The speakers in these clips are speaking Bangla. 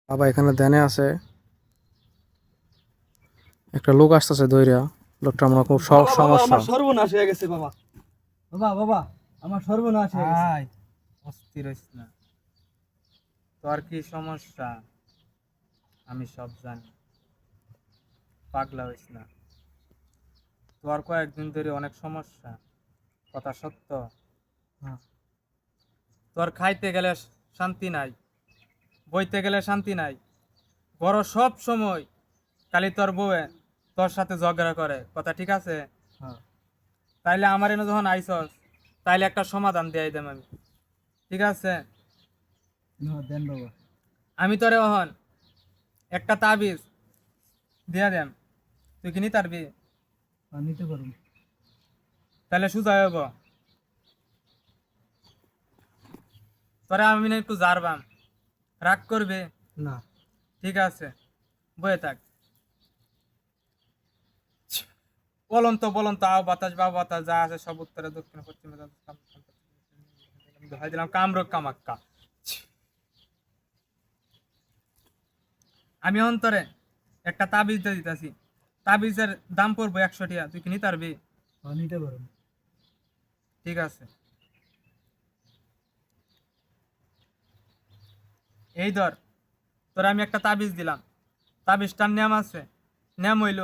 বাবা এখানে ধ্যানে আছে। একটা লোক আসতেছে দইরা। লোকটা মনে হয় খুব বাবা বাবা সমস্যা। আমার সর্বনাশ হয়ে গেছে বাবা। বাবা বাবা আমার সর্বনাশ হয়ে গেছে। আয়, অস্থির হইস না। তোর কি সমস্যা আমি সব জানি, পাগলা হইস না। তোর কয়েকদিন ধরে অনেক সমস্যা, কথা সত্য। হ্যাঁ। তোর খাইতে গেলে শান্তি নাই, বইতে গেলে শান্তি নাই। বড় সব সময় খালি তোর বউয়ে তোর সাথে ঝগড়া করে, কথা ঠিক আছে? হ্যাঁ। তাইলে আমার এনে যখন আইসস, তাইলে একটা সমাধান দিয়ে দেম আমি, ঠিক আছে? না দেন বাবা। আমি তোরে অহন একটা তাবিজ দিয়া দেম, তুই কি নিতে পারবি? নিতে পারুন। তাহলে সুজা হইব। তোরে আমি না একটু জারবাম, রাগ করবে? না। ঠিক আছে, বয়ে থাক। বলন্ত বলন্ত আও বাতাস বা বাতাস যা আছে সব উত্তরে দক্ষিণে পশ্চিমে হয় দিলাম কামরূপ কামাক্কা। আমি অন্তরে একটা তাবিজ দিয়ে দিতেছি, তাবিজের দাম পড়বো 100 টাকা, তুই কি নিতে পারবি? নিতে পারুন। ঠিক আছে, এই ধর, তোর আমি একটা তাবিজ দিলাম। তাবিজটার নাম আছে, নাম হইল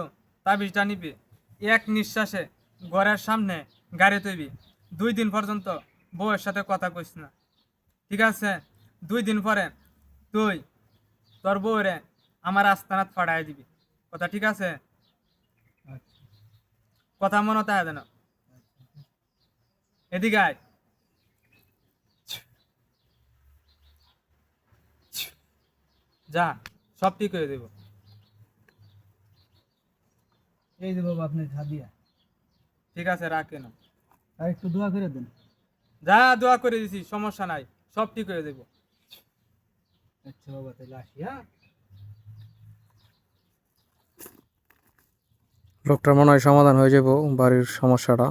তাবিজটা নিবি, এক নিঃশ্বাসে ঘরের সামনে গাড়ি তৈবি। 2 দিন পর্যন্ত বউয়ের সাথে কথা কইস না, ঠিক আছে? 2 দিন পরে তুই তোর বউরে আমার আস্তানাত ফাড়াই দিবি, কথা ঠিক আছে? আচ্ছা। কথা মনে থাকে যেন। এদিকে আয়। যা, সব ঠিক হয়ে দেব। এই যে বাবা আপনার হাদিয়া। ঠিক আছে, রাখে না। আর একটু দোয়া করে দেন। যা, দোয়া করে দিছি, সমস্যা নাই, সব ঠিক হয়ে দেব। আচ্ছা বাবা তাহলে আসি। হ্যাঁ। লোকটার মনে হয় সমাধান হয়ে যাব বাড়ির সমস্যাটা।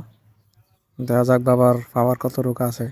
দেখা যাক বাবার পাওয়ার কত রোগ আছে।